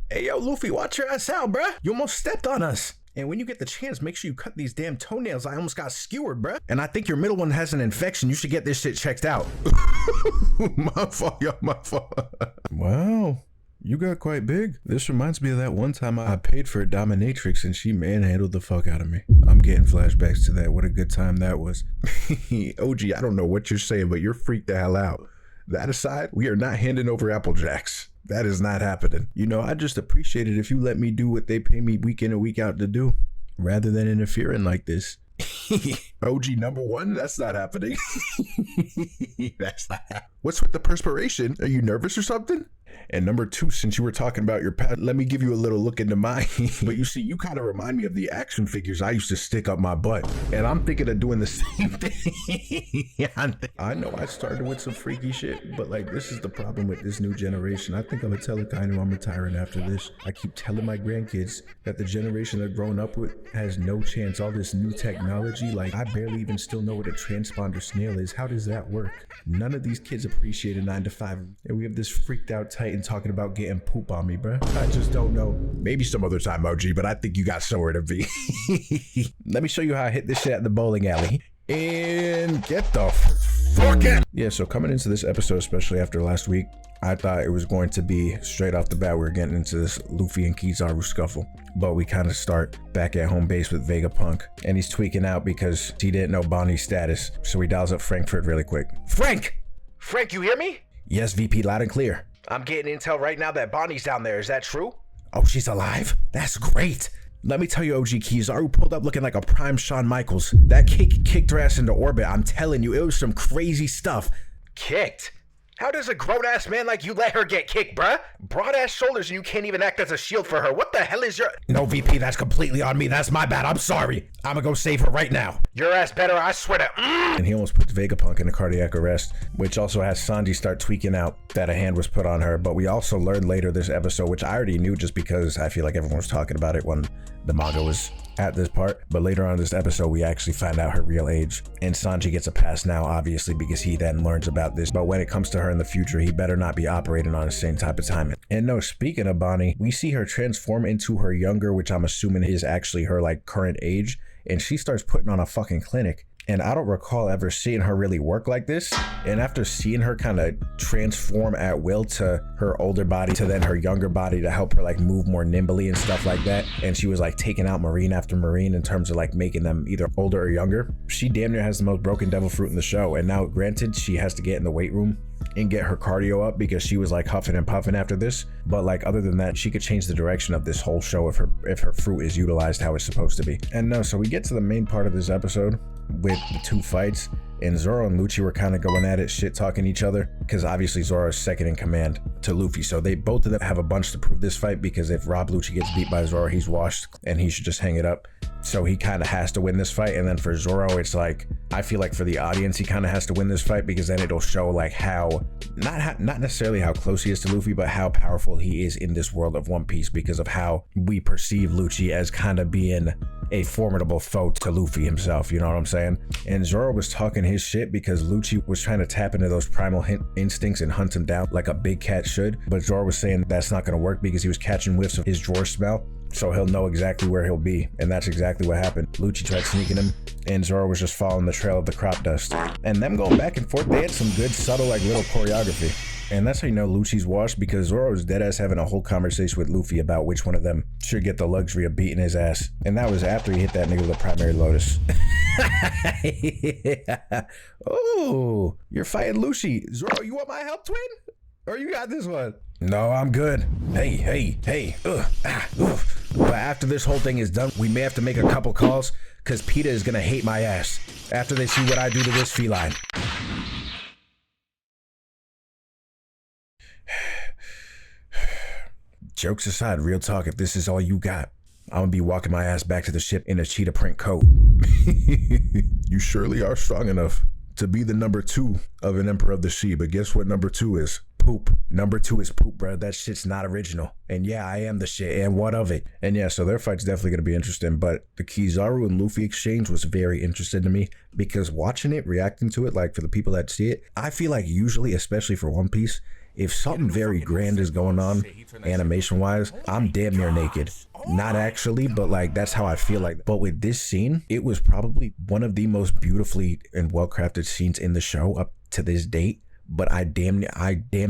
Hey, yo, Luffy, watch your ass out, bruh. You almost stepped on us. And when you get the chance, make sure you cut these damn toenails. I almost got skewered, bruh. And I think your middle one has an infection. You should get this shit checked out. My fault, yo, my fault. Wow. You got quite big. This reminds me of that one time I paid for a dominatrix and she manhandled the fuck out of me. I'm getting flashbacks to that. What a good time that was. OG, I don't know what you're saying, but you're freaked the hell out. That aside, we are not handing over Apple Jacks. That is not happening. You know, I just appreciate it if you let me do what they pay me week in and week out to do, rather than interfering like this. OG number one, that's not happening. That's not happening. What's with the perspiration? Are you nervous or something? And number two, since you were talking about your past, let me give you a little look into mine. But you see, you kind of remind me of the action figures I used to stick up my butt. And I'm thinking of doing the same thing. I know I started with some freaky shit, but like, this is the problem with this new generation. I think I'm gonna tell Akainu I'm retiring after this. I keep telling my grandkids that the generation they're growing up with has no chance. All this new technology, like I barely even still know what a transponder snail is. How does that work? None of these kids appreciate a 9 to 5. And we have this freaked out Titan talking about getting poop on me, bruh. I just don't know. Maybe some other time, OG, but I think you got somewhere to be. Let me show you how I hit this shit at the bowling alley. And get the fuck out. Yeah, so coming into this episode, especially after last week, I thought it was going to be straight off the bat, we were getting into this Luffy and Kizaru scuffle. But we kind of start back at home base with Vegapunk. And he's tweaking out because he didn't know Bonnie's status. So he dials up Frankfurt really quick. Frank! Frank, you hear me? Yes, VP, loud and clear. I'm getting intel right now that Bonnie's down there. Is that true? Oh, she's alive? That's great. Let me tell you, OG, Kizaru pulled up looking like a prime Shawn Michaels. That kick kicked her ass into orbit. I'm telling you, it was some crazy stuff. Kicked? How does a grown-ass man like you let her get kicked, bruh? Broad-ass shoulders and you can't even act as a shield for her. What the hell is your... No, VP, that's completely on me. That's my bad. I'm sorry. I'm gonna go save her right now. Your ass better, I swear to... And he almost puts Vegapunk in a cardiac arrest, which also has Sanji start tweaking out that a hand was put on her. But we also learned later this episode, which I already knew just because I feel like everyone was talking about it when the manga was at this part, but later on in this episode we actually find out her real age, and Sanji gets a pass now, obviously, because he then learns about this. But when it comes to her in the future, he better not be operating on the same type of timing. And no, speaking of Bonnie, we see her transform into her younger, which I'm assuming is actually her like current age, and she starts putting on a fucking clinic. And I don't recall ever seeing her really work like this. And after seeing her kind of transform at will to her older body to then her younger body to help her like move more nimbly and stuff like that, and she was like taking out Marine after Marine in terms of like making them either older or younger, she damn near has the most broken devil fruit in the show. And now granted, she has to get in the weight room and get her cardio up because she was like huffing and puffing after this, but like other than that, she could change the direction of this whole show if her fruit is utilized how it's supposed to be. And no, so we get to the main part of this episode with the two fights, and Zoro and Lucci were kind of going at it, shit talking each other, because obviously Zoro is second in command to Luffy, so they both of them have a bunch to prove this fight, because if Rob Lucci gets beat by Zoro, he's washed and he should just hang it up. So he kind of has to win this fight. And then for Zoro, it's like, I feel like for the audience, he kind of has to win this fight, because then it'll show like how, not necessarily how close he is to Luffy, but how powerful he is in this world of One Piece, because of how we perceive Lucci as kind of being a formidable foe to Luffy himself, you know what I'm saying? And Zoro was talking his shit because Lucci was trying to tap into those primal instincts and hunt him down like a big cat should, but Zoro was saying that's not going to work because he was catching whiffs of his drawer smell, so he'll know exactly where he'll be. And that's exactly what happened. Lucci tried sneaking him, and Zoro was just following the trail of the crop dust. And them going back and forth, they had some good, subtle, like little choreography. And that's how you know Lucci's washed, because Zoro was deadass having a whole conversation with Luffy about which one of them should get the luxury of beating his ass. And that was after he hit that nigga with a primary lotus. Oh, you're fighting Lucci. Zoro, you want my help, twin? Or you got this one? No, I'm good. Hey. But after this whole thing is done, we may have to make a couple calls, because PETA is gonna hate my ass after they see what I do to this feline. Jokes aside, real talk, if this is all you got, I'm gonna be walking my ass back to the ship in a cheetah print coat. You surely are strong enough to be the number 2 of an Emperor of the Sea, but guess what number 2 is? Poop. Number 2 is poop, bro. That shit's not original. And yeah, I am the shit, and what of it? And yeah, so their fight's definitely gonna be interesting, but the Kizaru and Luffy exchange was very interesting to me, because watching it, reacting to it, like for the people that see it, I feel like usually, especially for One Piece, if something very grand is going on animation wise, I'm damn near naked. Not actually, but like that's how I feel like. But with this scene, it was probably one of the most beautifully and well-crafted scenes in the show up to this date. But I damn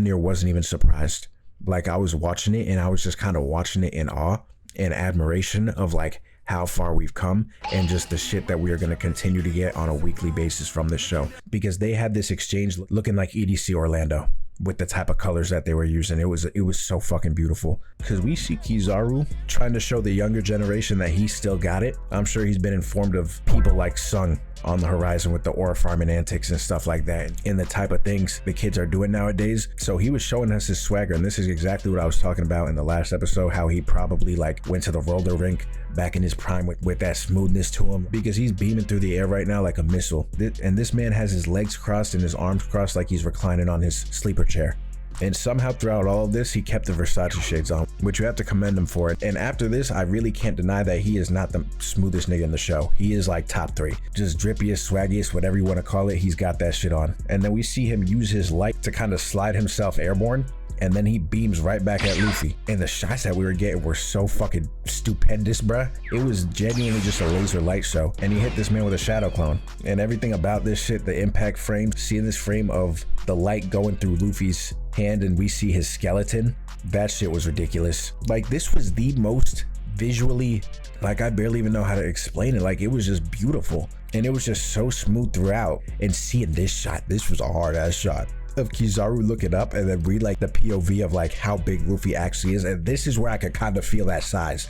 near wasn't even surprised. Like, I was watching it and I was just kind of watching it in awe and admiration of like how far we've come and just the shit that we are going to continue to get on a weekly basis from this show, because they had this exchange looking like EDC Orlando with the type of colors that they were using. It was so fucking beautiful, because we see Kizaru trying to show the younger generation that he still got it. I'm sure he's been informed of people like Sung on the horizon with the ore farming antics and stuff like that, and the type of things the kids are doing nowadays. So he was showing us his swagger, and this is exactly what I was talking about in the last episode, how he probably like went to the roller rink back in his prime with that smoothness to him, because he's beaming through the air right now like a missile. And this man has his legs crossed and his arms crossed like he's reclining on his sleeper chair. And somehow throughout all of this, he kept the Versace shades on, which you have to commend him for it. And after this, I really can't deny that he is not the smoothest nigga in the show. He is like top 3. Just drippiest, swaggiest, whatever you want to call it. He's got that shit on. And then we see him use his light to kind of slide himself airborne. And then he beams right back at Luffy. And the shots that we were getting were so fucking stupendous, bruh. It was genuinely just a laser light show. And he hit this man with a shadow clone. And everything about this shit, the impact frame, seeing this frame of the light going through Luffy's hand and we see his skeleton, that shit was ridiculous. Like, this was the most visually, like, I barely even know how to explain it. Like, it was just beautiful. And it was just so smooth throughout. And seeing this shot, this was a hard ass shot of Kizaru looking up and then read like the POV of like how big Luffy actually is. And this is where I could kind of feel that size.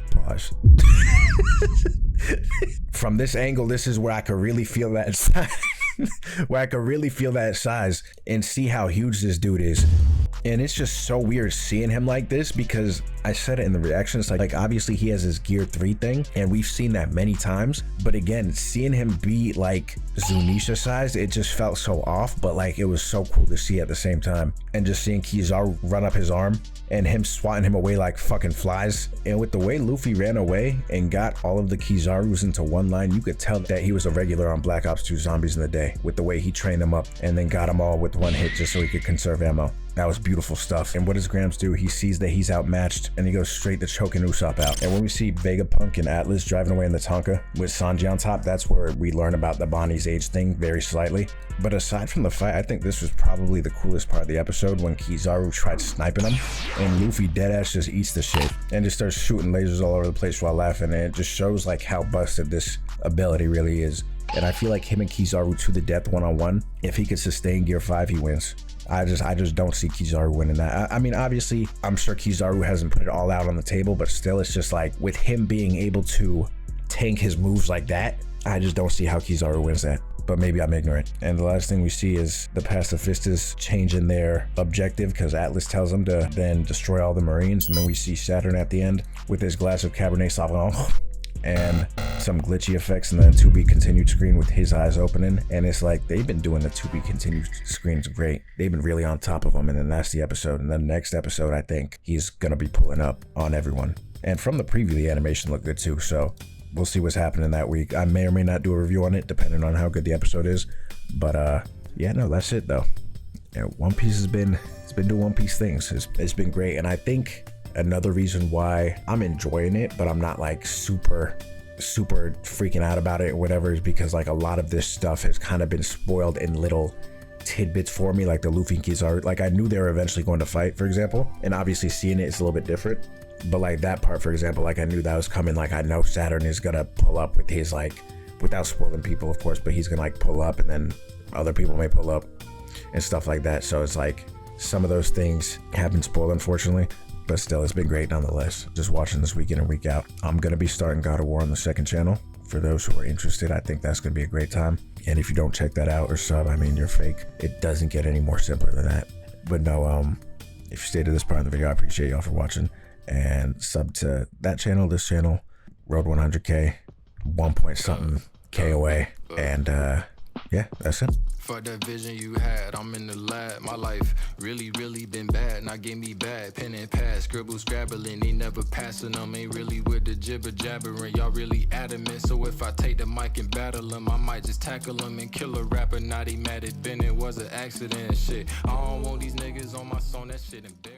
Pause. From this angle, this is where I could really feel that size. Where I could really feel that size and see how huge this dude is. And it's just so weird seeing him like this, because I said it in the reactions, like obviously he has his gear 3 thing and we've seen that many times, but again, seeing him be like Zunisha sized, it just felt so off, but like it was so cool to see at the same time. And just seeing Kizaru run up his arm and him swatting him away like fucking flies. And with the way Luffy ran away and got all of the Kizarus into one line, you could tell that he was a regular on Black Ops 2 Zombies in the day, with the way he trained them up and then got them all with one hit just so he could conserve ammo. That was beautiful stuff. And what does Grams do? He sees that he's outmatched and he goes straight to choking Usopp out. And when we see Vegapunk and Atlas driving away in the Tonka with Sanji on top, that's where we learn about the Bonnie's age thing very slightly. But aside from the fight, I think this was probably the coolest part of the episode, when Kizaru tried sniping him and Luffy deadass just eats the shit and just starts shooting lasers all over the place while laughing. And it just shows like how busted this ability really is. And I feel like him and Kizaru to the death one-on-one, if he could sustain Gear 5, he wins. I just don't see Kizaru winning that. I mean, obviously, I'm sure Kizaru hasn't put it all out on the table, but still, it's just like, with him being able to tank his moves like that, I just don't see how Kizaru wins that. But maybe I'm ignorant. And the last thing we see is the pacifistas changing their objective, because Atlas tells them to then destroy all the Marines. And then we see Saturn at the end with his glass of Cabernet Sauvignon and some glitchy effects, and then a to be continued screen with his eyes opening. And it's like, they've been doing the to be continued screens great. They've been really on top of them. And then that's the episode. And then the next episode, I think he's gonna be pulling up on everyone. And from the preview, the animation looked good too. So we'll see what's happening that week. I may or may not do a review on it, depending on how good the episode is. But yeah, no, that's it though. Yeah, One Piece it's been doing One Piece things. It's been great. And I think another reason why I'm enjoying it, but I'm not like super freaking out about it or whatever, is because like a lot of this stuff has kind of been spoiled in little tidbits for me, like the Luffy and Kizaru. Like, I knew they were eventually going to fight, for example, and obviously seeing it is a little bit different. But like that part, for example, like I knew that was coming. Like, I know Saturn is gonna pull up with his, like, without spoiling people of course, but he's gonna like pull up and then other people may pull up and stuff like that. So it's like some of those things have been spoiled, unfortunately. But still, it's been great nonetheless. Just watching this week in and week out. I'm going to be starting God of War on the second channel. For those who are interested, I think that's going to be a great time. And if you don't check that out or sub, I mean, you're fake. It doesn't get any more simpler than that. But no, if you stayed to this part of the video, I appreciate y'all for watching. And sub to that channel, this channel, Road 100K, 1 point something K away. And yeah, Yeah, that's it. For that vision you had, I'm in the lab. My life really been bad. Now give me bad. Pen and pad, scribble scrabbling. They never passing them. Ain't really with the jibber jabbering. Y'all really adamant. So if I take the mic and battle them, I might just tackle them and kill a rapper. Now they mad at Bennett. Was an accident. Shit, I don't want these niggas on my song. That shit embarrassing.